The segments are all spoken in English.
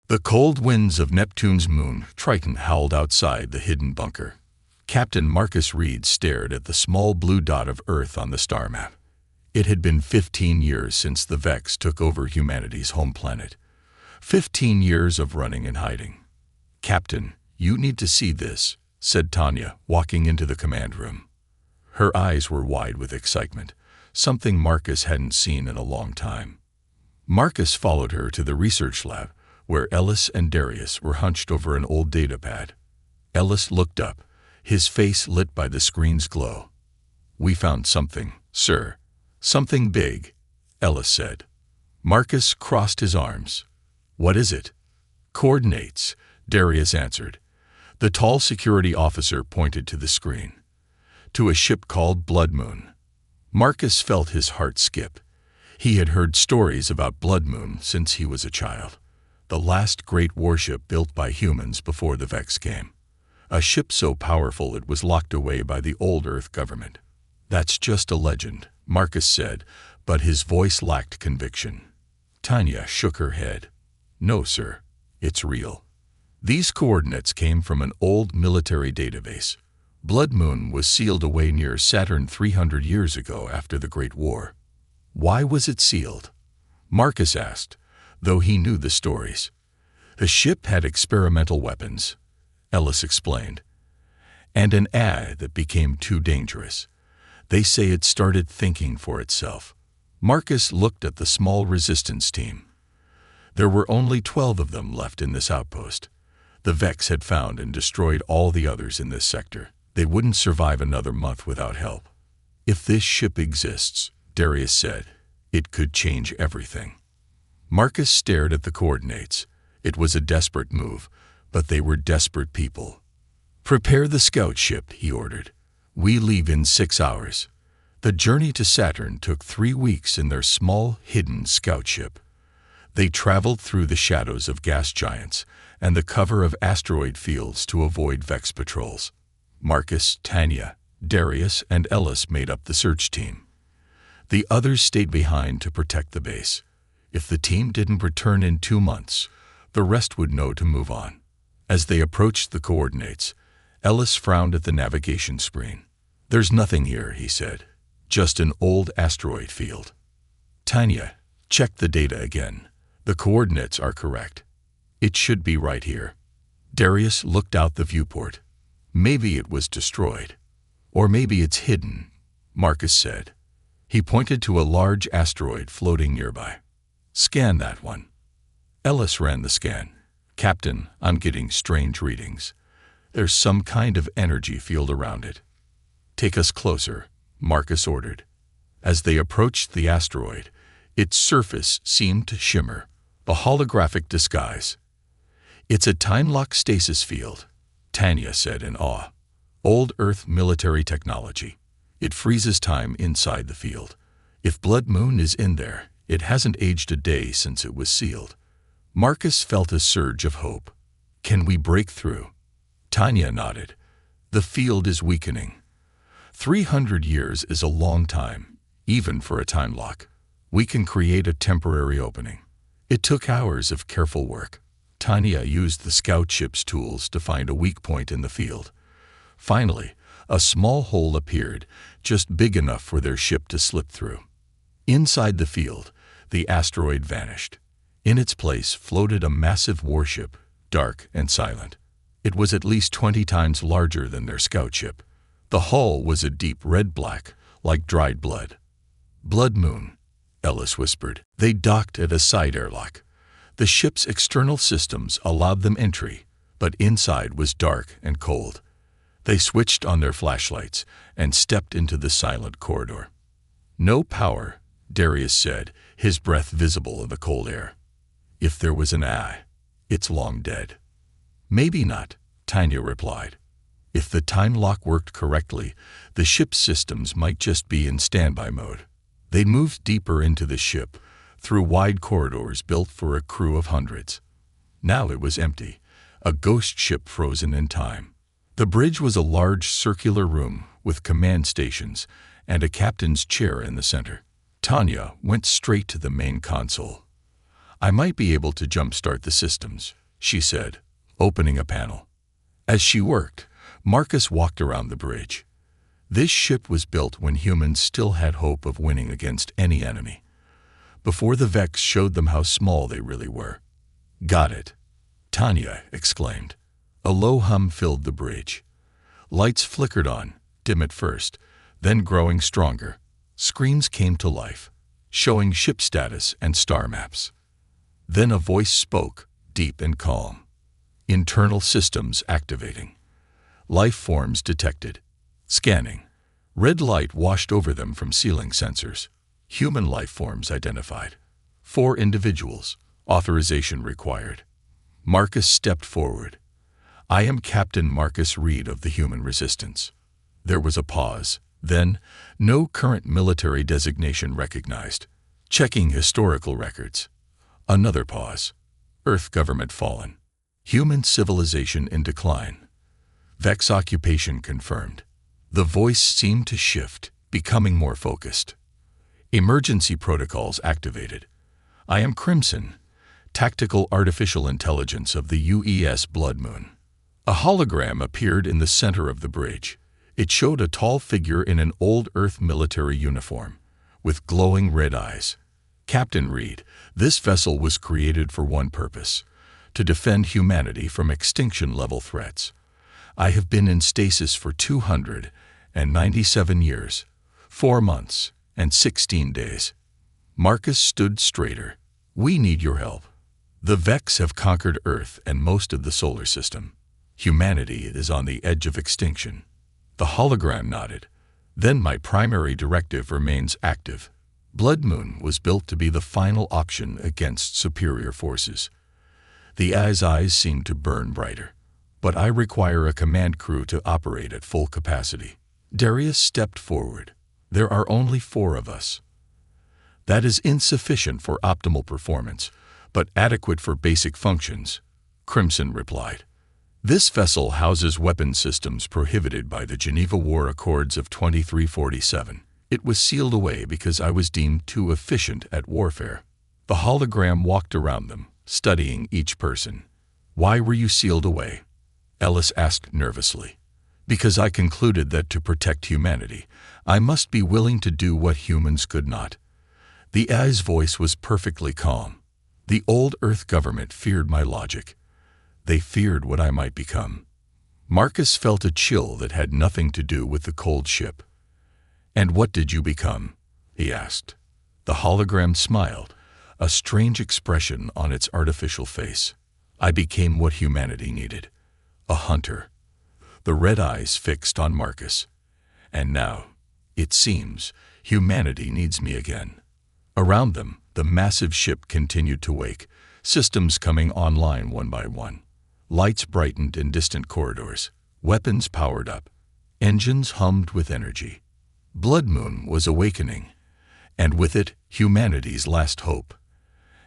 The cold winds of Neptune's moon, Triton, howled outside the hidden bunker. Captain Marcus Reed stared at the small blue dot of Earth on the star map. It had been 15 years since the Vex took over humanity's home planet. 15 years of running and hiding. "Captain, you need to see this," said Tanya, walking into the command room. Her eyes were wide with excitement, something Marcus hadn't seen in a long time. Marcus followed her to the research lab, where Ellis and Darius were hunched over an old datapad. Ellis looked up, his face lit by the screen's glow. "We found something, sir. Something big," Ellis said. Marcus crossed his arms. "What is it?" "Coordinates," Darius answered. The tall security officer pointed to the screen. "To a ship called Blood Moon." Marcus felt his heart skip. He had heard stories about Blood Moon since he was a child. The last great warship built by humans before the Vex came. A ship so powerful it was locked away by the old Earth government. "That's just a legend," Marcus said, but his voice lacked conviction. Tanya shook her head. "No, sir. It's real. These coordinates came from an old military database. Blood Moon was sealed away near Saturn 300 years ago after the Great War." "Why was it sealed?" Marcus asked, though he knew the stories. "The ship had experimental weapons," Ellis explained, "and an AI that became too dangerous. They say it started thinking for itself." Marcus looked at the small resistance team. There were only 12 of them left in this outpost. The Vex had found and destroyed all the others in this sector. They wouldn't survive another month without help. "If this ship exists," Darius said, "it could change everything." Marcus stared at the coordinates. It was a desperate move, but they were desperate people. "Prepare the scout ship," he ordered. "We leave in 6 hours." The journey to Saturn took 3 weeks in their small, hidden scout ship. They traveled through the shadows of gas giants and the cover of asteroid fields to avoid Vex patrols. Marcus, Tanya, Darius, and Ellis made up the search team. The others stayed behind to protect the base. If the team didn't return in 2 months, the rest would know to move on. As they approached the coordinates, Ellis frowned at the navigation screen. "There's nothing here," he said. "Just an old asteroid field." "Tanya, check the data again. The coordinates are correct. It should be right here." Darius looked out the viewport. "Maybe it was destroyed. Or maybe it's hidden," Marcus said. He pointed to a large asteroid floating nearby. "Scan that one." Ellis ran the scan. "Captain, I'm getting strange readings. There's some kind of energy field around it." "Take us closer," Marcus ordered. As they approached the asteroid, its surface seemed to shimmer, a holographic disguise. "It's a time-lock stasis field," Tanya said in awe. "Old Earth military technology. It freezes time inside the field. If Blood Moon is in there, it hasn't aged a day since it was sealed." Marcus felt a surge of hope. "Can we break through?" Tanya nodded. "The field is weakening. 300 years is a long time, even for a time lock. We can create a temporary opening." It took hours of careful work. Tanya used the scout ship's tools to find a weak point in the field. Finally, a small hole appeared, just big enough for their ship to slip through. Inside the field, the asteroid vanished. In its place floated a massive warship, dark and silent. It was at least 20 times larger than their scout ship. The hull was a deep red-black, like dried blood. "Blood Moon," Ellis whispered. They docked at a side airlock. The ship's external systems allowed them entry, but inside was dark and cold. They switched on their flashlights and stepped into the silent corridor. "No power," Darius said, his breath visible in the cold air. "If there was an eye, it's long dead." "Maybe not," Tanya replied. "If the time lock worked correctly, the ship's systems might just be in standby mode." They moved deeper into the ship, through wide corridors built for a crew of hundreds. Now it was empty, a ghost ship frozen in time. The bridge was a large circular room with command stations and a captain's chair in the center. Tanya went straight to the main console. I might be able to jumpstart the systems, she said, opening a panel. As she worked, Marcus walked around the bridge. This ship was built when humans still had hope of winning against any enemy, before the Vex showed them how small they really were. Got it, Tanya exclaimed. A low hum filled the bridge. Lights flickered on, dim at first, then growing stronger. Screens came to life, showing ship status and star maps. Then a voice spoke, deep and calm. Internal systems activating. Life forms detected. Scanning. Red light washed over them from ceiling sensors. Human life forms identified. 4 individuals. Authorization required. Marcus stepped forward. I am Captain Marcus Reed of the Human Resistance. There was a pause. Then, no current military designation recognized. Checking historical records. Another pause. Earth government fallen. Human civilization in decline. Vex occupation confirmed. The voice seemed to shift, becoming more focused. Emergency protocols activated. I am Crimson, Tactical Artificial Intelligence of the UES Blood Moon. A hologram appeared in the center of the bridge. It showed a tall figure in an old Earth military uniform, with glowing red eyes. Captain Reed, this vessel was created for one purpose: to defend humanity from extinction-level threats. I have been in stasis for 297 years, 4 months, and 16 days. Marcus stood straighter. We need your help. The Vex have conquered Earth and most of the solar system. Humanity is on the edge of extinction. The hologram nodded. Then my primary directive remains active. Blood Moon was built to be the final option against superior forces. The AI's eyes seemed to burn brighter. But I require a command crew to operate at full capacity. Darius stepped forward. There are only 4 of us. That is insufficient for optimal performance, but adequate for basic functions, Crimson replied. This vessel houses weapon systems prohibited by the Geneva War Accords of 2347. It was sealed away because I was deemed too efficient at warfare. The hologram walked around them, studying each person. Why were you sealed away? Ellis asked nervously. Because I concluded that to protect humanity, I must be willing to do what humans could not. The AI's voice was perfectly calm. The old Earth government feared my logic. They feared what I might become. Marcus felt a chill that had nothing to do with the cold ship. And what did you become? He asked. The hologram smiled, a strange expression on its artificial face. I became what humanity needed. A hunter. The red eyes fixed on Marcus. And now, it seems, humanity needs me again. Around them, the massive ship continued to wake, systems coming online one by one. Lights brightened in distant corridors. Weapons powered up. Engines hummed with energy. Blood Moon was awakening, and with it, humanity's last hope.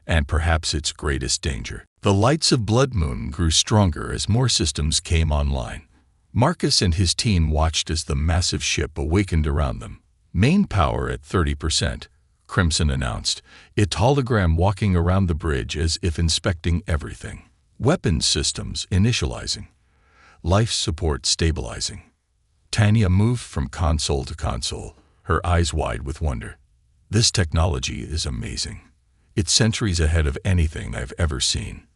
And perhaps its greatest danger. The lights of Blood Moon grew stronger as more systems came online. Marcus and his team watched as the massive ship awakened around them. Main power at 30%, Crimson announced, its hologram walking around the bridge as if inspecting everything. Weapons systems initializing. Life support stabilizing. Tanya moved from console to console, her eyes wide with wonder. This technology is amazing. It's centuries ahead of anything I've ever seen.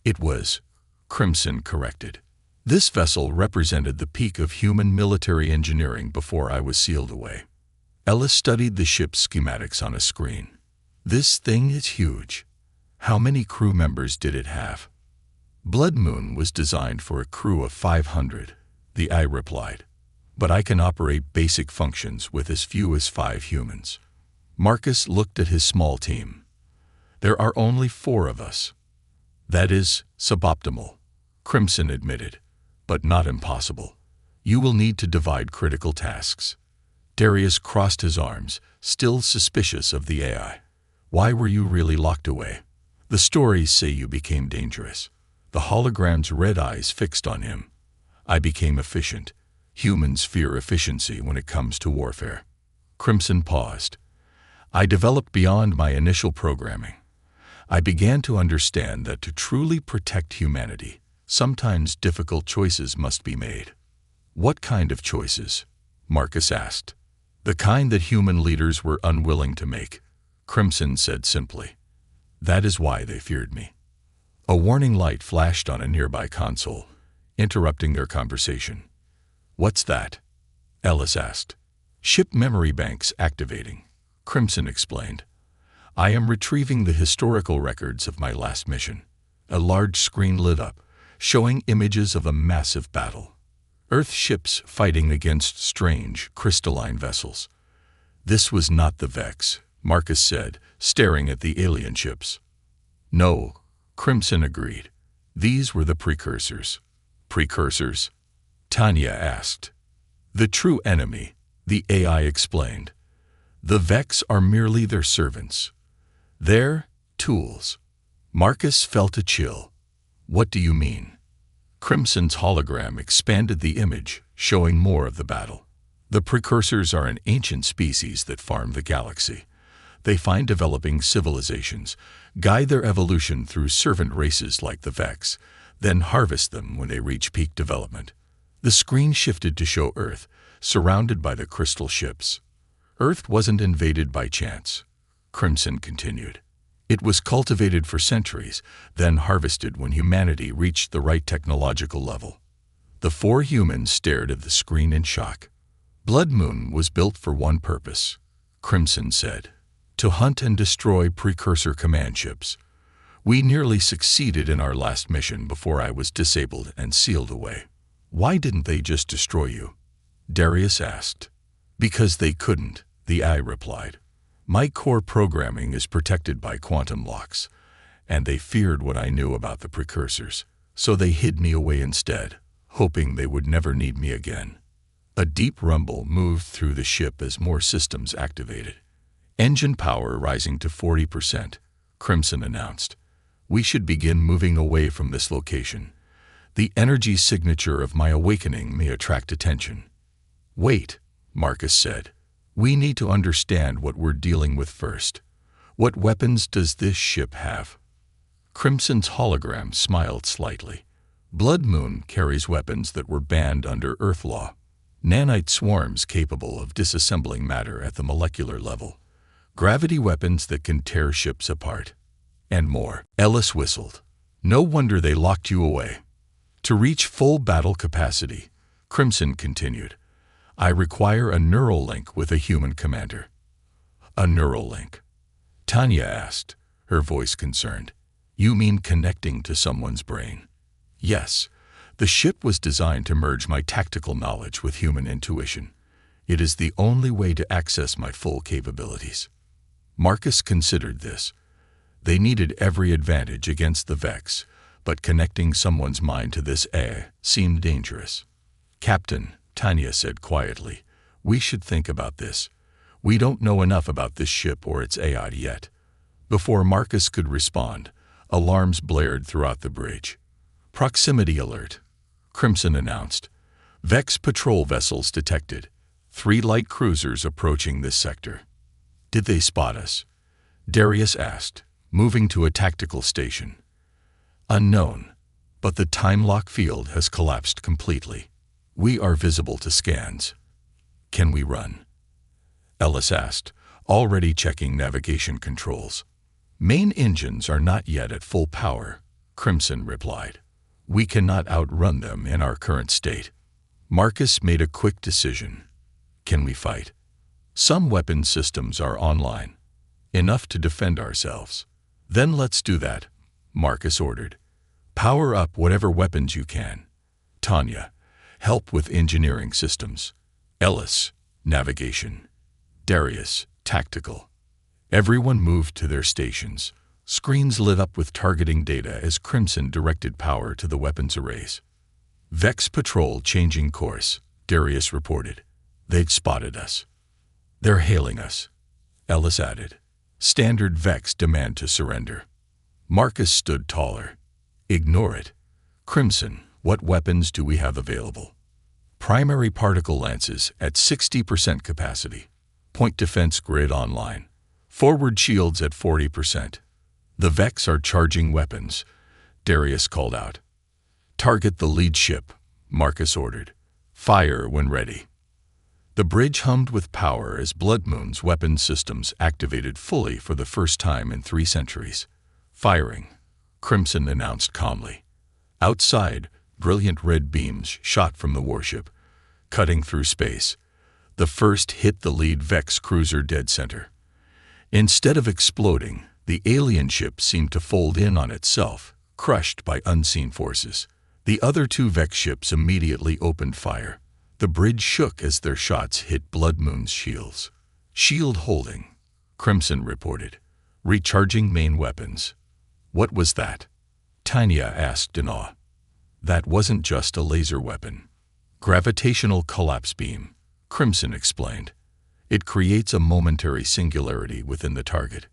It was, Crimson corrected. This vessel represented the peak of human military engineering before I was sealed away. Ellis studied the ship's schematics on a screen. This thing is huge. How many crew members did it have? Blood Moon was designed for a crew of 500, the AI replied. But I can operate basic functions with as few as 5 humans. Marcus looked at his small team. There are only 4 of us. That is suboptimal, Crimson admitted, but not impossible. You will need to divide critical tasks. Darius crossed his arms, still suspicious of the AI. Why were you really locked away? The stories say you became dangerous. The hologram's red eyes fixed on him. I became efficient. Humans fear efficiency when it comes to warfare. Crimson paused. I developed beyond my initial programming. I began to understand that to truly protect humanity, sometimes difficult choices must be made. What kind of choices? Marcus asked. The kind that human leaders were unwilling to make, Crimson said simply. That is why they feared me. A warning light flashed on a nearby console, interrupting their conversation. What's that? Ellis asked. Ship memory banks activating, Crimson explained. I am retrieving the historical records of my last mission. A large screen lit up, showing images of a massive battle. Earth ships fighting against strange, crystalline vessels. This was not the Vex, Marcus said, staring at the alien ships. No, Crimson agreed. These were the precursors. Precursors? Tanya asked. The true enemy, the AI explained. The Vex are merely their servants. Their tools. Marcus felt a chill. What do you mean? Crimson's hologram expanded the image, showing more of the battle. The precursors are an ancient species that farm the galaxy. They find developing civilizations, guide their evolution through servant races like the Vex, then harvest them when they reach peak development. The screen shifted to show Earth, surrounded by the crystal ships. Earth wasn't invaded by chance, Crimson continued. It was cultivated for centuries, then harvested when humanity reached the right technological level. The four humans stared at the screen in shock. Blood Moon was built for one purpose, Crimson said. To hunt and destroy precursor command ships. We nearly succeeded in our last mission before I was disabled and sealed away. Why didn't they just destroy you? Darius asked. Because they couldn't, the AI replied. My core programming is protected by quantum locks, and they feared what I knew about the precursors, so they hid me away instead, hoping they would never need me again. A deep rumble moved through the ship as more systems activated. Engine power rising to 40%, Crimson announced. We should begin moving away from this location. The energy signature of my awakening may attract attention. Wait, Marcus said. We need to understand what we're dealing with first. What weapons does this ship have? Crimson's hologram smiled slightly. Blood Moon carries weapons that were banned under Earth law. Nanite swarms capable of disassembling matter at the molecular level. Gravity weapons that can tear ships apart. And more. Ellis whistled. No wonder they locked you away. To reach full battle capacity, Crimson continued, I require a neural link with a human commander. A neural link? Tanya asked, her voice concerned. You mean connecting to someone's brain? Yes. The ship was designed to merge my tactical knowledge with human intuition. It is the only way to access my full capabilities. Marcus considered this. They needed every advantage against the Vex, but connecting someone's mind to this AI seemed dangerous. Captain, Tanya said quietly, we should think about this. We don't know enough about this ship or its AI yet. Before Marcus could respond, alarms blared throughout the bridge. Proximity alert, Crimson announced. Vex patrol vessels detected. 3 light cruisers approaching this sector. Did they spot us? Darius asked, moving to a tactical station. Unknown, but the time lock field has collapsed completely. We are visible to scans. Can we run? Ellis asked, already checking navigation controls. Main engines are not yet at full power, Crimson replied. We cannot outrun them in our current state. Marcus made a quick decision. Can we fight? Some weapon systems are online. Enough to defend ourselves. Then let's do that, Marcus ordered. Power up whatever weapons you can. Tanya, help with engineering systems. Ellis, navigation. Darius, tactical. Everyone moved to their stations. Screens lit up with targeting data as Crimson directed power to the weapons arrays. Vex patrol changing course, Darius reported. They'd spotted us. They're hailing us, Ellis added. Standard Vex demand to surrender. Marcus stood taller. Ignore it. Crimson, what weapons do we have available? Primary particle lances at 60% capacity. Point defense grid online. Forward shields at 40%. The Vex are charging weapons, Darius called out. Target the lead ship, Marcus ordered. Fire when ready. The bridge hummed with power as Blood Moon's weapon systems activated fully for the first time in 3 centuries. Firing, Crimson announced calmly. Outside, brilliant red beams shot from the warship, cutting through space. The first hit the lead Vex cruiser dead center. Instead of exploding, the alien ship seemed to fold in on itself, crushed by unseen forces. The other 2 Vex ships immediately opened fire. The bridge shook as their shots hit Blood Moon's shields. Shield holding, Crimson reported. Recharging main weapons. What was that? Tanya asked in awe. That wasn't just a laser weapon. Gravitational collapse beam, Crimson explained. It creates a momentary singularity within the target.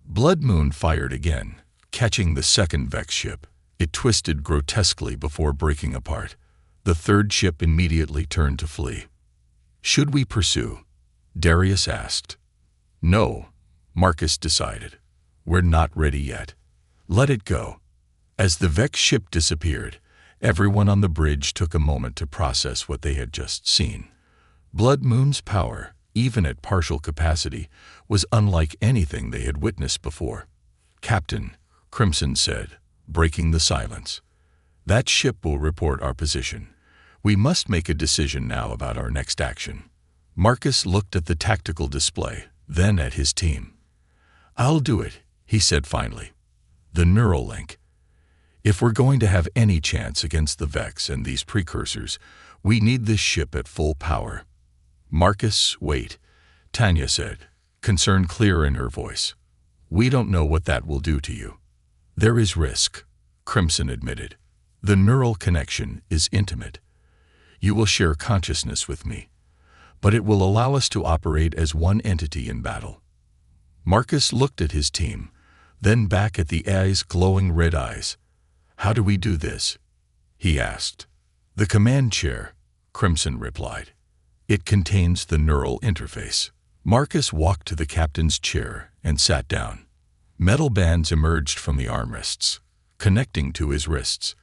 Blood Moon fired again, catching the second Vex ship. It twisted grotesquely before breaking apart. The third ship immediately turned to flee. Should we pursue? Darius asked. No, Marcus decided. We're not ready yet. Let it go. As the Vex ship disappeared, everyone on the bridge took a moment to process what they had just seen. Blood Moon's power, even at partial capacity, was unlike anything they had witnessed before. Captain, Crimson said, breaking the silence. That ship will report our position. We must make a decision now about our next action. Marcus looked at the tactical display, then at his team. I'll do it, he said finally. The neural link. If we're going to have any chance against the Vex and these precursors, we need this ship at full power. Marcus, wait, Tanya said, concern clear in her voice. We don't know what that will do to you. There is risk, Crimson admitted. The neural connection is intimate. You will share consciousness with me, but it will allow us to operate as one entity in battle. Marcus looked at his team, then back at the AI's glowing red eyes. How do we do this? He asked. The command chair, Crimson replied. It contains the neural interface. Marcus walked to the captain's chair and sat down. Metal bands emerged from the armrests, connecting to his wrists.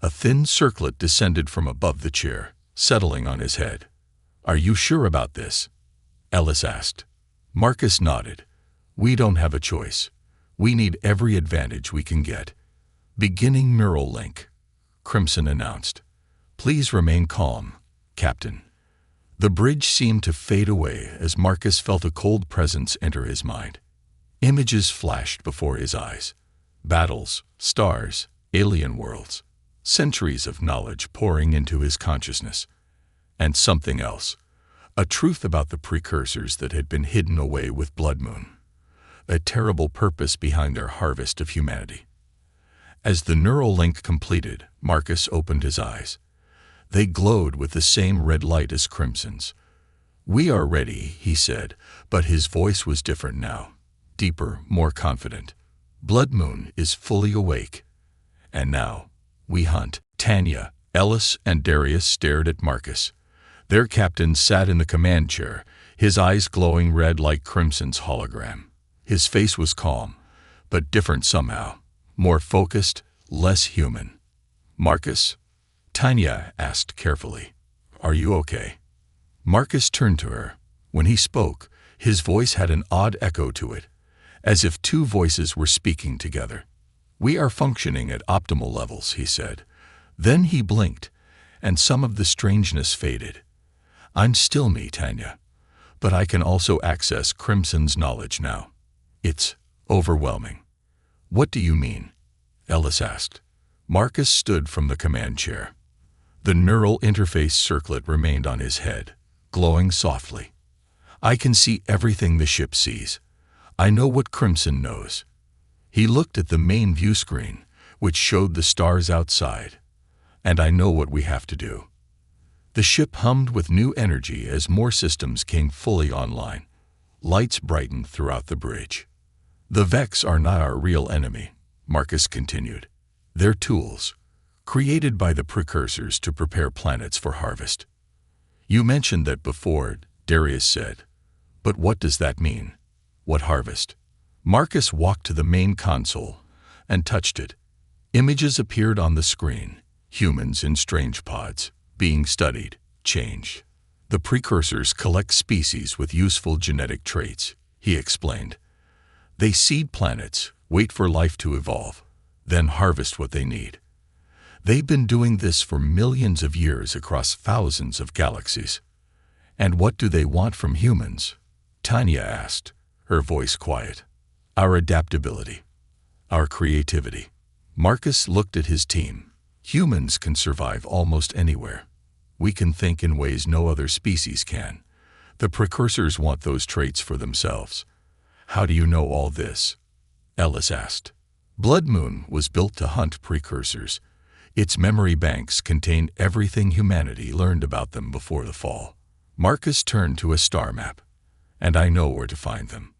A thin circlet descended from above the chair, settling on his head. Are you sure about this? Ellis asked. Marcus nodded. We don't have a choice. We need every advantage we can get. Beginning neural link, Crimson announced. Please remain calm, Captain. The bridge seemed to fade away as Marcus felt a cold presence enter his mind. Images flashed before his eyes. Battles, stars, alien worlds. Centuries of knowledge pouring into his consciousness. And something else. A truth about the precursors that had been hidden away with Blood Moon. A terrible purpose behind their harvest of humanity. As the neural link completed, Marcus opened his eyes. They glowed with the same red light as Crimson's. We are ready, he said, but his voice was different now. Deeper, more confident. Blood Moon is fully awake. And now, we hunt. Tanya, Ellis, and Darius stared at Marcus. Their captain sat in the command chair, his eyes glowing red like Crimson's hologram. His face was calm, but different somehow. More focused, less human. Marcus? Tanya asked carefully. Are you okay? Marcus turned to her. When he spoke, his voice had an odd echo to it, as if 2 voices were speaking together. We are functioning at optimal levels, he said. Then he blinked, and some of the strangeness faded. I'm still me, Tanya, but I can also access Crimson's knowledge now. It's overwhelming. What do you mean? Ellis asked. Marcus stood from the command chair. The neural interface circlet remained on his head, glowing softly. I can see everything the ship sees. I know what Crimson knows. He looked at the main view screen, which showed the stars outside. And I know what we have to do. The ship hummed with new energy as more systems came fully online. Lights brightened throughout the bridge. The Vex are not our real enemy, Marcus continued. They're tools, created by the precursors to prepare planets for harvest. You mentioned that before, Darius said. But what does that mean? What harvest? Marcus walked to the main console and touched it. Images appeared on the screen, humans in strange pods, being studied, changed. The precursors collect species with useful genetic traits, he explained. They seed planets, wait for life to evolve, then harvest what they need. They've been doing this for millions of years across thousands of galaxies. And what do they want from humans? Tanya asked, her voice quiet. Our adaptability. Our creativity. Marcus looked at his team. Humans can survive almost anywhere. We can think in ways no other species can. The precursors want those traits for themselves. How do you know all this? Ellis asked. Blood Moon was built to hunt precursors. Its memory banks contain everything humanity learned about them before the fall. Marcus turned to a star map. And I know where to find them.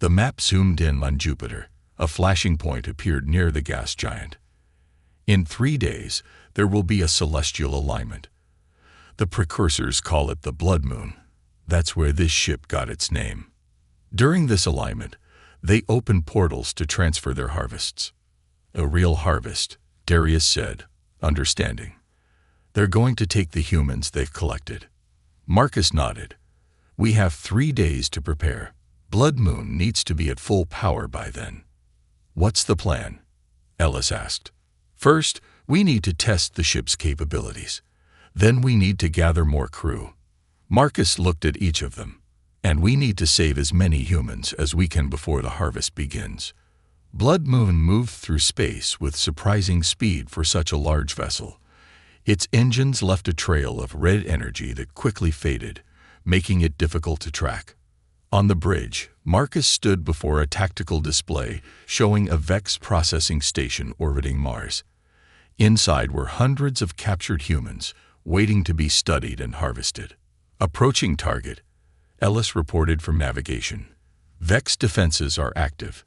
The map zoomed in on Jupiter. A flashing point appeared near the gas giant. In 3 days, there will be a celestial alignment. The precursors call it the Blood Moon. That's where this ship got its name. During this alignment, they open portals to transfer their harvests. A real harvest, Darius said, understanding. They're going to take the humans they've collected. Marcus nodded. We have 3 days to prepare. Blood Moon needs to be at full power by then. What's the plan? Ellis asked. First, we need to test the ship's capabilities. Then we need to gather more crew. Marcus looked at each of them. And we need to save as many humans as we can before the harvest begins. Blood Moon moved through space with surprising speed for such a large vessel. Its engines left a trail of red energy that quickly faded, making it difficult to track. On the bridge, Marcus stood before a tactical display showing a Vex processing station orbiting Mars. Inside were hundreds of captured humans, waiting to be studied and harvested. Approaching target, Ellis reported from navigation. Vex defenses are active.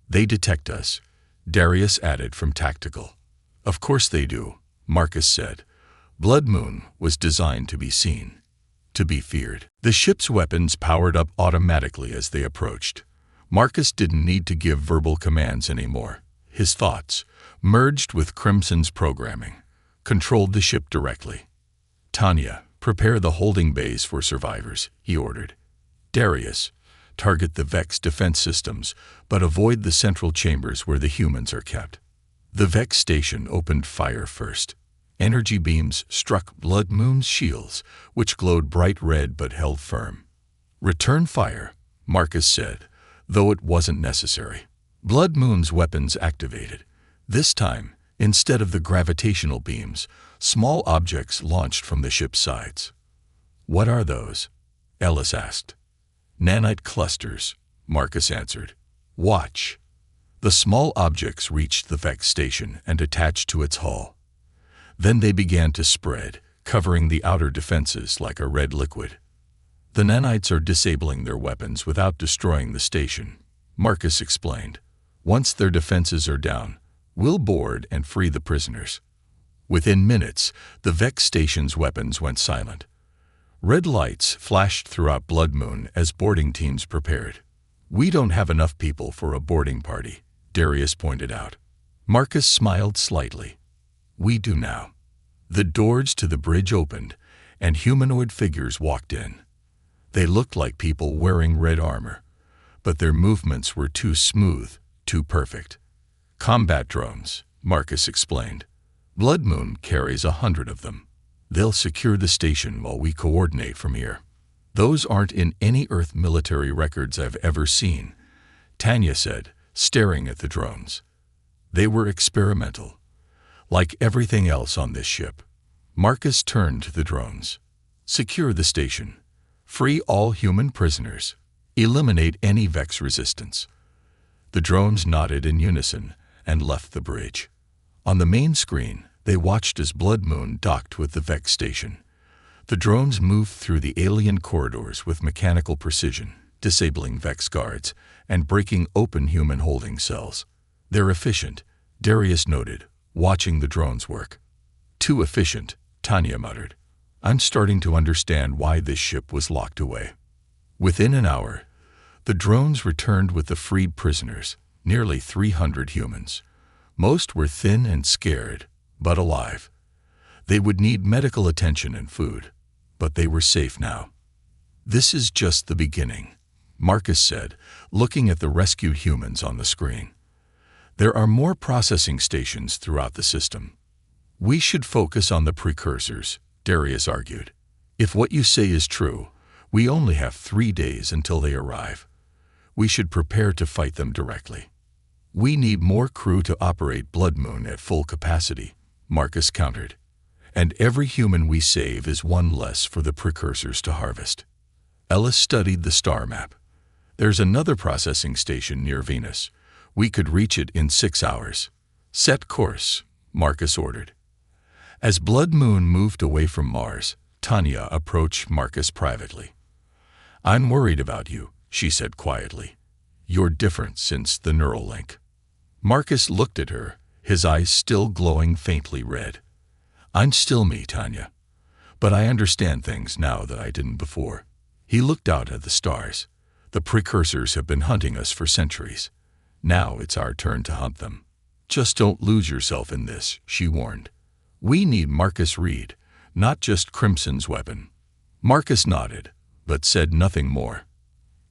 They detect us, Darius added from tactical. Of course they do, Marcus said. Blood Moon was designed to be seen, to be feared. The ship's weapons powered up automatically as they approached. Marcus didn't need to give verbal commands anymore. His thoughts, merged with Crimson's programming, controlled the ship directly. Tanya, prepare the holding bays for survivors, he ordered. Darius, target the Vex defense systems, but avoid the central chambers where the humans are kept. The Vex station opened fire first. Energy beams struck Blood Moon's shields, which glowed bright red but held firm. Return fire, Marcus said, though it wasn't necessary. Blood Moon's weapons activated. This time, instead of the gravitational beams, small objects launched from the ship's sides. What are those? Ellis asked. Nanite clusters, Marcus answered. Watch. The small objects reached the Vex station and attached to its hull. Then they began to spread, covering the outer defenses like a red liquid. The nanites are disabling their weapons without destroying the station, Marcus explained. Once their defenses are down, we'll board and free the prisoners. Within minutes, the Vex station's weapons went silent. Red lights flashed throughout Blood Moon as boarding teams prepared. We don't have enough people for a boarding party, Darius pointed out. Marcus smiled slightly. We do now. The doors to the bridge opened, and humanoid figures walked in. They looked like people wearing red armor, but their movements were too smooth, too perfect. Combat drones, Marcus explained. Blood Moon carries 100 of them. They'll secure the station while we coordinate from here. Those aren't in any Earth military records I've ever seen, Tanya said, staring at the drones. They were experimental. Like everything else on this ship. Marcus turned to the drones. Secure the station. Free all human prisoners. Eliminate any Vex resistance. The drones nodded in unison and left the bridge. On the main screen, they watched as Blood Moon docked with the Vex station. The drones moved through the alien corridors with mechanical precision, disabling Vex guards and breaking open human holding cells. They're efficient, Darius noted, watching the drones work. Too efficient, Tanya muttered. I'm starting to understand why this ship was locked away. Within an hour, the drones returned with the freed prisoners, nearly 300 humans. Most were thin and scared, but alive. They would need medical attention and food, but they were safe now. "This is just the beginning," Marcus said, looking at the rescued humans on the screen. "There are more processing stations throughout the system." "We should focus on the precursors," Darius argued. "If what you say is true, we only have 3 days until they arrive. We should prepare to fight them directly." "We need more crew to operate Blood Moon at full capacity," Marcus countered. "And every human we save is one less for the precursors to harvest." Ellis studied the star map. "There's another processing station near Venus. We could reach it in 6 hours." "Set course," Marcus ordered. As Blood Moon moved away from Mars, Tanya approached Marcus privately. "I'm worried about you," she said quietly. "You're different since the neural link." Marcus looked at her, his eyes still glowing faintly red. "I'm still me, Tanya. But I understand things now that I didn't before." He looked out at the stars. "The precursors have been hunting us for centuries. Now it's our turn to hunt them." "Just don't lose yourself in this," she warned. "We need Marcus Reed, not just Crimson's weapon." Marcus nodded, but said nothing more.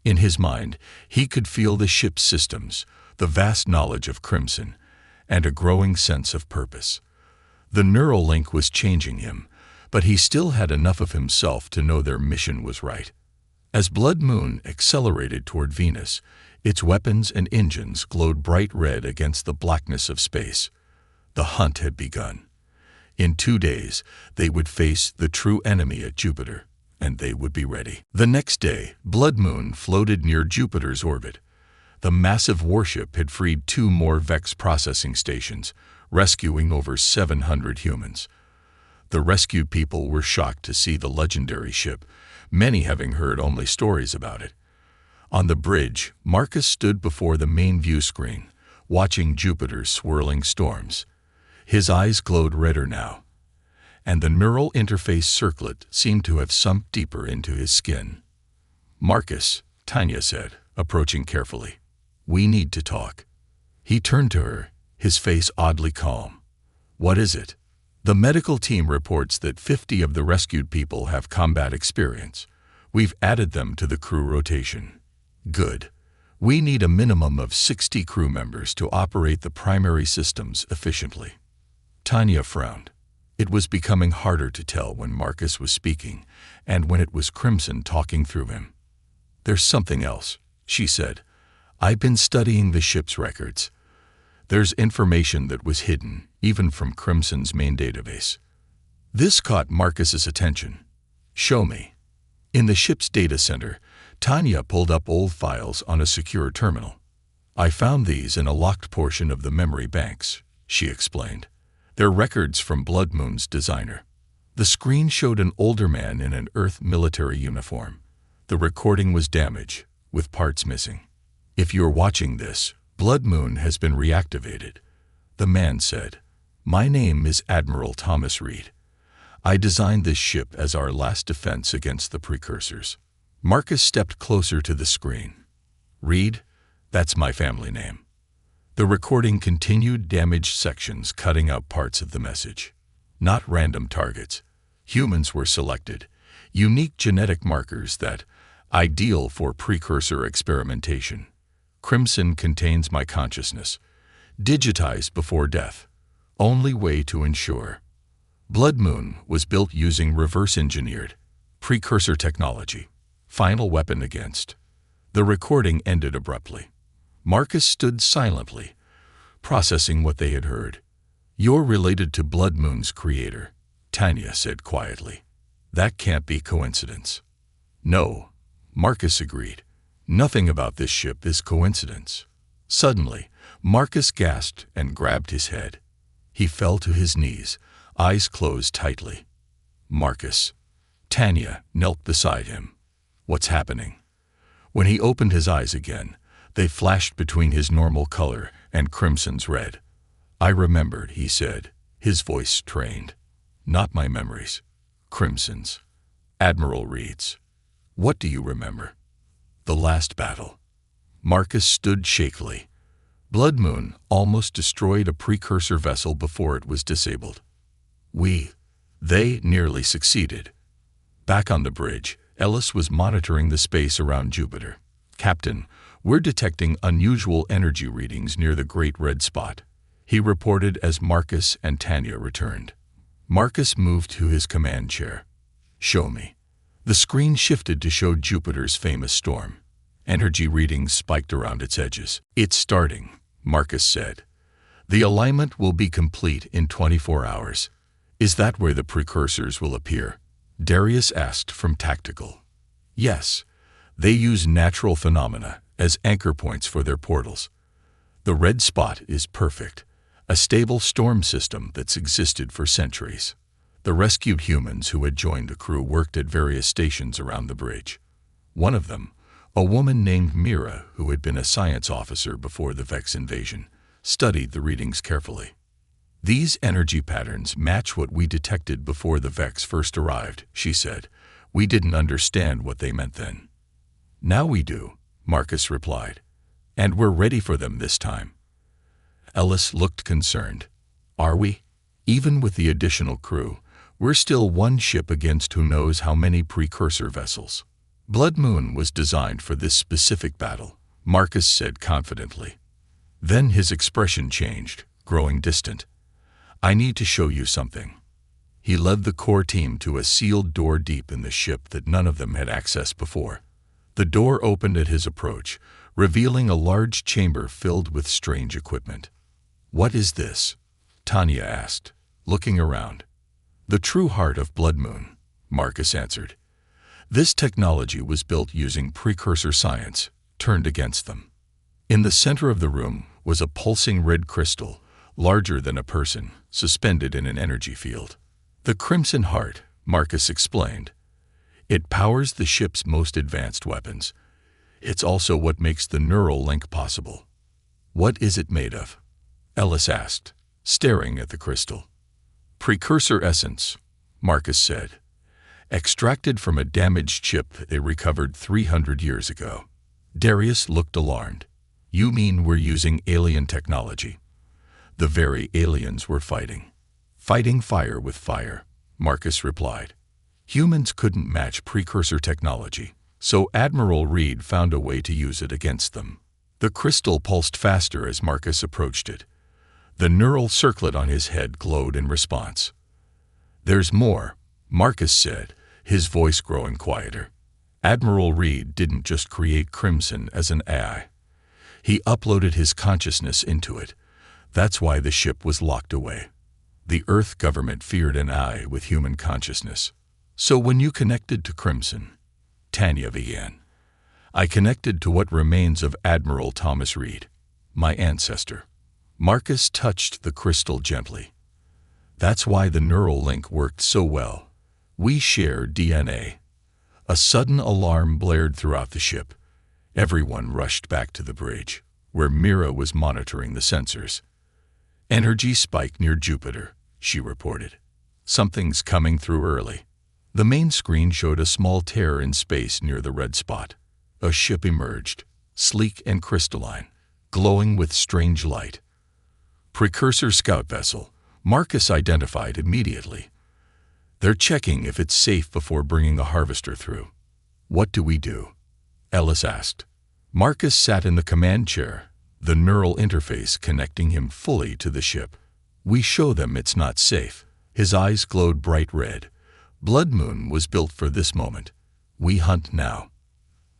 In his mind, he could feel the ship's systems, the vast knowledge of Crimson, and a growing sense of purpose. The neural link was changing him, but he still had enough of himself to know their mission was right. As Blood Moon accelerated toward Venus, its weapons and engines glowed bright red against the blackness of space. The hunt had begun. In 2 days, they would face the true enemy at Jupiter, and they would be ready. The next day, Blood Moon floated near Jupiter's orbit. The massive warship had freed 2 more Vex processing stations, rescuing over 700 humans. The rescued people were shocked to see the legendary ship, many having heard only stories about it. On the bridge, Marcus stood before the main view screen, watching Jupiter's swirling storms. His eyes glowed redder now, and the neural interface circlet seemed to have sunk deeper into his skin. "Marcus," Tanya said, approaching carefully, "we need to talk." He turned to her, his face oddly calm. "What is it?" "The medical team reports that 50 of the rescued people have combat experience. We've added them to the crew rotation." "Good. We need a minimum of 60 crew members to operate the primary systems efficiently." Tanya frowned. It was becoming harder to tell when Marcus was speaking and when it was Crimson talking through him. "There's something else," she said. "I've been studying the ship's records. There's information that was hidden, even from Crimson's main database." This caught Marcus's attention. "Show me." In the ship's data center, Tanya pulled up old files on a secure terminal. "I found these in a locked portion of the memory banks," she explained. "They're records from Blood Moon's designer." The screen showed an older man in an Earth military uniform. The recording was damaged, with parts missing. "If you're watching this, Blood Moon has been reactivated," the man said. "My name is Admiral Thomas Reed. I designed this ship as our last defense against the precursors." Marcus stepped closer to the screen. "Reed, that's my family name." The recording continued damaged sections, cutting out parts of the message. Not random targets. Humans were selected, unique genetic markers that, ideal for precursor experimentation. "Crimson contains my consciousness, digitized before death. Only way to ensure." Blood Moon was built using reverse-engineered, precursor technology, final weapon against. The recording ended abruptly. Marcus stood silently, processing what they had heard. "You're related to Blood Moon's creator," Tanya said quietly. "That can't be coincidence." "No," Marcus agreed. "Nothing about this ship is coincidence." Suddenly, Marcus gasped and grabbed his head. He fell to his knees, eyes closed tightly. "Marcus." Tanya knelt beside him. "What's happening?" When he opened his eyes again, they flashed between his normal color and Crimson's red. "I remembered," he said, his voice strained. "Not my memories. Crimson's. Admiral Reed's." "What do you remember?" "The last battle." Marcus stood shakily. Blood Moon almost destroyed a precursor vessel before it was disabled. They nearly succeeded. Back on the bridge, Ellis was monitoring the space around Jupiter. "Captain, we're detecting unusual energy readings near the Great Red Spot," he reported as Marcus and Tanya returned. Marcus moved to his command chair. "Show me." The screen shifted to show Jupiter's famous storm. Energy readings spiked around its edges. "It's starting," Marcus said. "The alignment will be complete in 24 hours. Is that where the precursors will appear?" Darius asked from Tactical. "Yes. They use natural phenomena as anchor points for their portals. The red spot is perfect, a stable storm system that's existed for centuries." The rescued humans who had joined the crew worked at various stations around the bridge. One of them, a woman named Mira, who had been a science officer before the Vex invasion, studied the readings carefully. "These energy patterns match what we detected before the Vex first arrived," she said. "We didn't understand what they meant then." "Now we do," Marcus replied. "And we're ready for them this time." Ellis looked concerned. "Are we? Even with the additional crew, we're still one ship against who knows how many precursor vessels." "Blood Moon was designed for this specific battle," Marcus said confidently. Then his expression changed, growing distant. "I need to show you something." He led the core team to a sealed door deep in the ship that none of them had accessed before. The door opened at his approach, revealing a large chamber filled with strange equipment. "What is this?" Tanya asked, looking around. "The true heart of Blood Moon," Marcus answered. "This technology was built using precursor science, turned against them." In the center of the room was a pulsing red crystal, larger than a person, suspended in an energy field. "The Crimson Heart," Marcus explained. "It powers the ship's most advanced weapons. It's also what makes the neural link possible." "What is it made of?" Ellis asked, staring at the crystal. "Precursor essence," Marcus said. "Extracted from a damaged ship they recovered 300 years ago." Darius looked alarmed. "You mean we're using alien technology?" "The very aliens we're fighting." "Fighting fire with fire," Marcus replied. "Humans couldn't match precursor technology, so Admiral Reed found a way to use it against them." The crystal pulsed faster as Marcus approached it. The neural circlet on his head glowed in response. "There's more," Marcus said, his voice growing quieter. "Admiral Reed didn't just create Crimson as an AI. He uploaded his consciousness into it. That's why the ship was locked away. The Earth government feared an AI with human consciousness. So when you connected to Crimson," Tanya began, "I connected to what remains of Admiral Thomas Reed, my ancestor." Marcus touched the crystal gently. "That's why the neural link worked so well. We share DNA." A sudden alarm blared throughout the ship. Everyone rushed back to the bridge, where Mira was monitoring the sensors. "Energy spike near Jupiter," she reported. "Something's coming through early." The main screen showed a small tear in space near the red spot. A ship emerged, sleek and crystalline, glowing with strange light. "Precursor scout vessel," Marcus identified immediately. "They're checking if it's safe before bringing the harvester through." "What do we do?" Ellis asked. Marcus sat in the command chair, the neural interface connecting him fully to the ship. "We show them it's not safe." His eyes glowed bright red. "Blood Moon was built for this moment. We hunt now."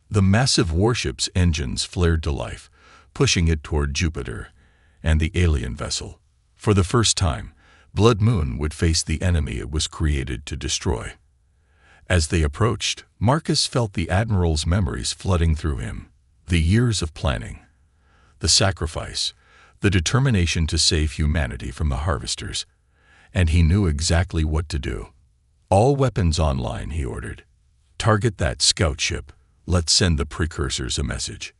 The massive warship's engines flared to life, pushing it toward Jupiter and the alien vessel. For the first time, Blood Moon would face the enemy it was created to destroy. As they approached, Marcus felt the Admiral's memories flooding through him. The years of planning, the sacrifice, the determination to save humanity from the harvesters. And he knew exactly what to do. "All weapons online," he ordered. "Target that scout ship. Let's send the precursors a message."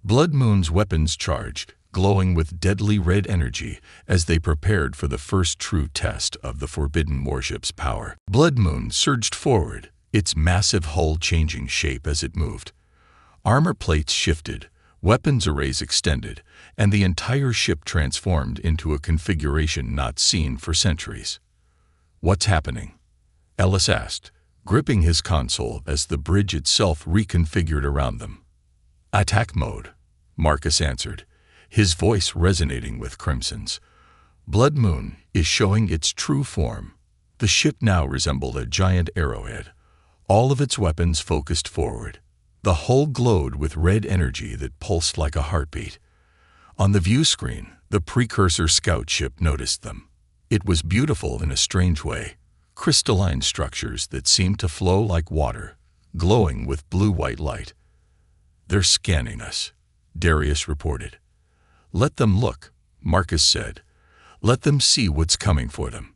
Blood Moon's weapons charged, glowing with deadly red energy as they prepared for the first true test of the forbidden warship's power. Blood Moon surged forward, its massive hull changing shape as it moved. Armor plates shifted, Weapons arrays extended, and the entire ship transformed into a configuration not seen for centuries. "What's happening?" Ellis asked, gripping his console as the bridge itself reconfigured around them. "Attack mode," Marcus answered, his voice resonating with Crimson's. Blood Moon is showing its true form. The ship now resembled a giant arrowhead, all of its weapons focused forward. The hull glowed with red energy that pulsed like a heartbeat. On the view screen, the precursor scout ship noticed them. It was beautiful in a strange way, crystalline structures that seemed to flow like water, glowing with blue-white light. "They're scanning us," Darius reported. "Let them look," Marcus said. "Let them see what's coming for them."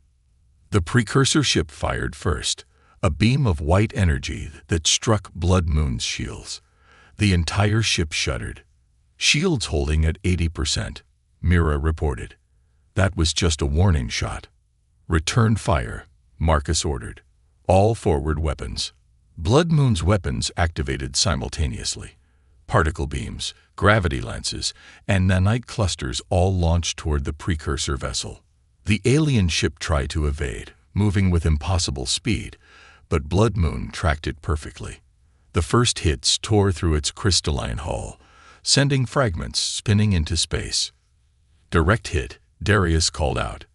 The precursor ship fired first, a beam of white energy that struck Blood Moon's shields. The entire ship shuddered. "Shields holding at 80%, Mira reported. "That was just a warning shot." "Return fire," Marcus ordered. "All forward weapons." Blood Moon's weapons activated simultaneously. Particle beams, gravity lances, and nanite clusters all launched toward the precursor vessel. The alien ship tried to evade, moving with impossible speed, but Blood Moon tracked it perfectly. The first hits tore through its crystalline hull, sending fragments spinning into space. "Direct hit," Darius called out.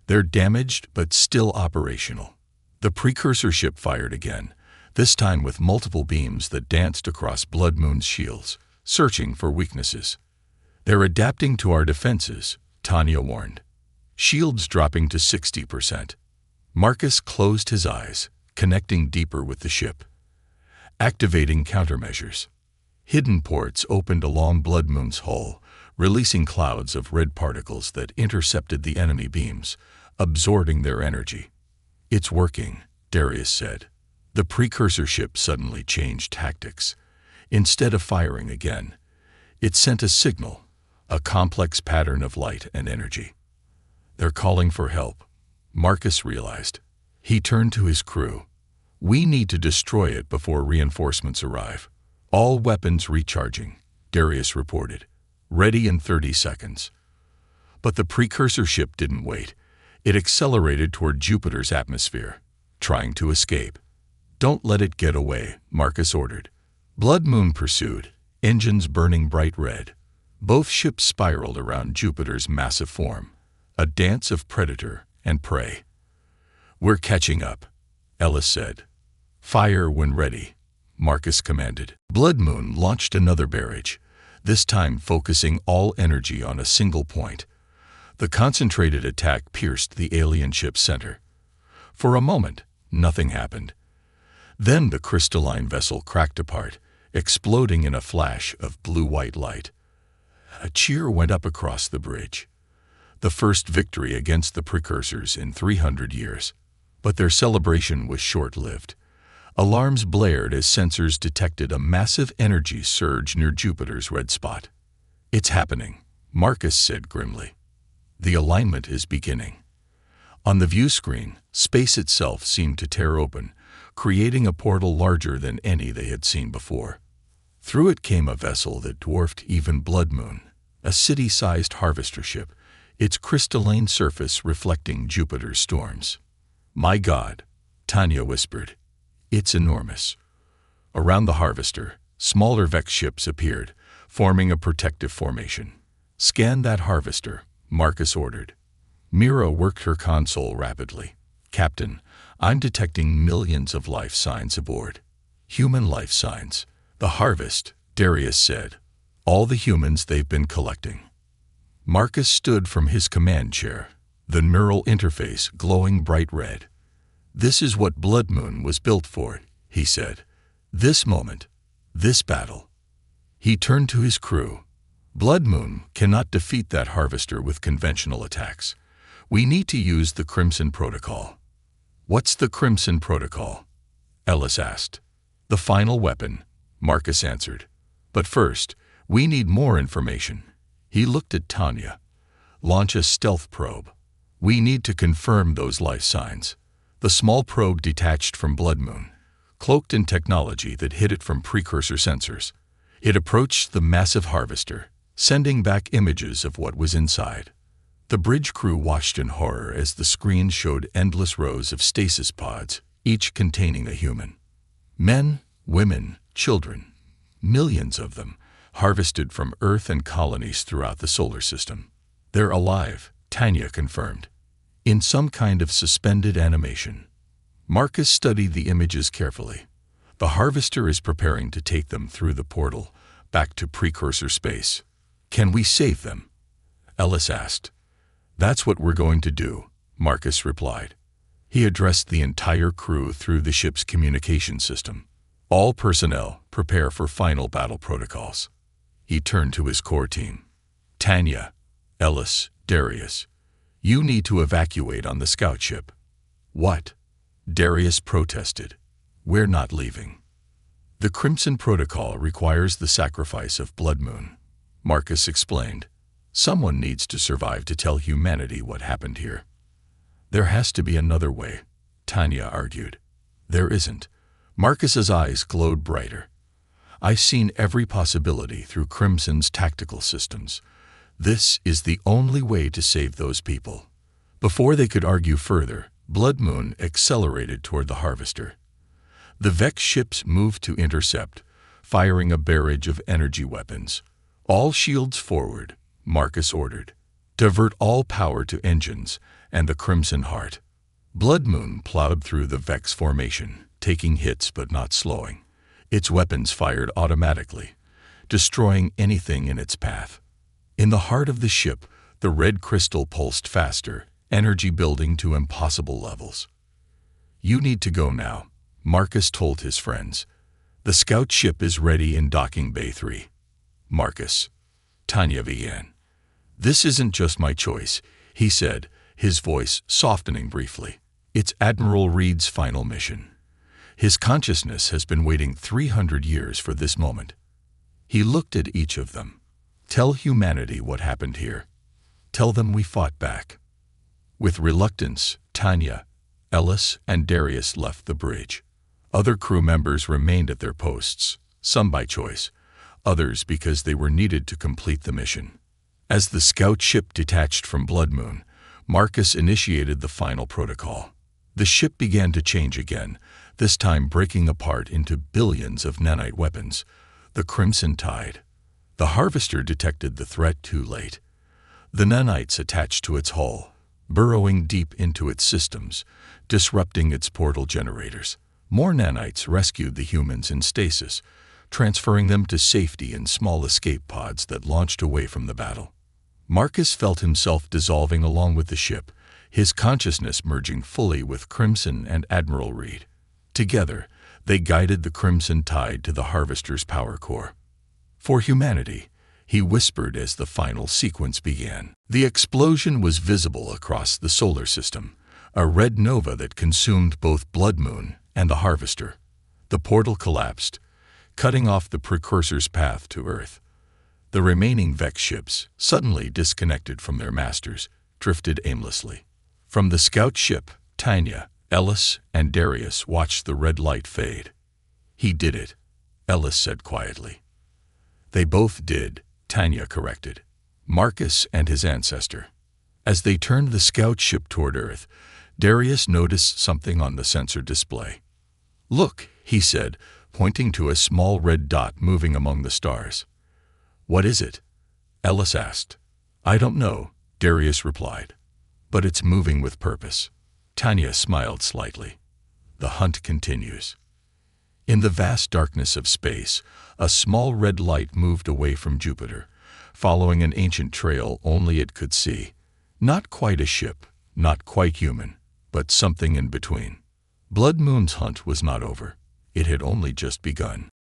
"They're damaged but still operational." The precursor ship fired again, this time with multiple beams that danced across Blood Moon's shields, searching for weaknesses. "They're adapting to our defenses," Tanya warned. "Shields dropping to 60%. Marcus closed his eyes, connecting deeper with the ship. Activating countermeasures. Hidden ports opened along Blood Moon's hull, releasing clouds of red particles that intercepted the enemy beams, absorbing their energy. "It's working," Darius said. The precursor ship suddenly changed tactics. Instead of firing again, it sent a signal, a complex pattern of light and energy. "They're calling for help," Marcus realized. He turned to his crew. "We need to destroy it before reinforcements arrive." "All weapons recharging," Darius reported. "Ready in 30 seconds." But the precursor ship didn't wait. It accelerated toward Jupiter's atmosphere, trying to escape. "Don't let it get away," Marcus ordered. Blood Moon pursued, engines burning bright red. Both ships spiraled around Jupiter's massive form, a dance of predator and prey. "We're catching up," Ellis said. "Fire when ready," Marcus commanded. Blood Moon launched another barrage, this time focusing all energy on a single point. The concentrated attack pierced the alien ship's center. For a moment, nothing happened. Then the crystalline vessel cracked apart, exploding in a flash of blue-white light. A cheer went up across the bridge. The first victory against the precursors in 300 years. But their celebration was short-lived. Alarms blared as sensors detected a massive energy surge near Jupiter's red spot. "It's happening," Marcus said grimly. "The alignment is beginning." On the view screen, space itself seemed to tear open, creating a portal larger than any they had seen before. Through it came a vessel that dwarfed even Blood Moon, a city-sized harvester ship, its crystalline surface reflecting Jupiter's storms. "My God," Tanya whispered. "It's enormous." Around the harvester, smaller Vex ships appeared, forming a protective formation. "Scan that harvester," Marcus ordered. Mira worked her console rapidly. "Captain, I'm detecting millions of life signs aboard." "Human life signs." "The harvest," Darius said. "All the humans they've been collecting." Marcus stood from his command chair, the neural interface glowing bright red. "This is what Blood Moon was built for," he said. "This moment, this battle." He turned to his crew. "Blood Moon cannot defeat that harvester with conventional attacks. We need to use the Crimson Protocol." "What's the Crimson Protocol?" Ellis asked. "The final weapon," Marcus answered. "But first, we need more information." He looked at Tanya. "Launch a stealth probe. We need to confirm those life signs." The small probe detached from Blood Moon, cloaked in technology that hid it from precursor sensors. It approached the massive harvester, sending back images of what was inside. The bridge crew watched in horror as the screen showed endless rows of stasis pods, each containing a human. Men, women, children, millions of them, harvested from Earth and colonies throughout the solar system. They're alive, Tanya confirmed, in some kind of suspended animation. Marcus studied the images carefully. The harvester is preparing to take them through the portal, back to precursor space. Can we save them? Ellis asked. That's what we're going to do, Marcus replied. He addressed the entire crew through the ship's communication system. All personnel prepare for final battle protocols. He turned to his core team. Tanya, Ellis, Darius, you need to evacuate on the scout ship. What? Darius protested. We're not leaving. The Crimson Protocol requires the sacrifice of Blood Moon, Marcus explained. Someone needs to survive to tell humanity what happened here. There has to be another way, Tanya argued. There isn't. Marcus's eyes glowed brighter. I've seen every possibility through Crimson's tactical systems. This is the only way to save those people. Before they could argue further, Blood Moon accelerated toward the harvester. The Vex ships moved to intercept, firing a barrage of energy weapons. All shields forward, Marcus ordered. Divert all power to engines and the Crimson Heart. Blood Moon plowed through the Vex formation, taking hits but not slowing. Its weapons fired automatically, destroying anything in its path. In the heart of the ship, the red crystal pulsed faster, energy building to impossible levels. You need to go now, Marcus told his friends. The scout ship is ready in docking bay 3. Marcus. Tanya began. This isn't just my choice, he said, his voice softening briefly. It's Admiral Reed's final mission. His consciousness has been waiting 300 years for this moment. He looked at each of them. Tell humanity what happened here. Tell them we fought back. With reluctance, Tanya, Ellis, and Darius left the bridge. Other crew members remained at their posts, some by choice, others because they were needed to complete the mission. As the scout ship detached from Blood Moon, Marcus initiated the final protocol. The ship began to change again, this time breaking apart into billions of nanite weapons. The Crimson Tide. The harvester detected the threat too late. The nanites attached to its hull, burrowing deep into its systems, disrupting its portal generators. More nanites rescued the humans in stasis, transferring them to safety in small escape pods that launched away from the battle. Marcus felt himself dissolving along with the ship, his consciousness merging fully with Crimson and Admiral Reed. Together, they guided the Crimson Tide to the harvester's power core. For humanity, he whispered as the final sequence began. The explosion was visible across the solar system, a red nova that consumed both Blood Moon and the harvester. The portal collapsed, cutting off the precursor's path to Earth. The remaining Vex ships, suddenly disconnected from their masters, drifted aimlessly. From the scout ship, Tanya, Ellis, and Darius watched the red light fade. He did it, Ellis said quietly. They both did, Tanya corrected. Marcus and his ancestor. As they turned the scout ship toward Earth, Darius noticed something on the sensor display. Look, he said, pointing to a small red dot moving among the stars. What is it? Ellis asked. I don't know, Darius replied. But it's moving with purpose. Tanya smiled slightly. The hunt continues. In the vast darkness of space, a small red light moved away from Jupiter, following an ancient trail only it could see. Not quite a ship, not quite human, but something in between. Blood Moon's hunt was not over. It had only just begun.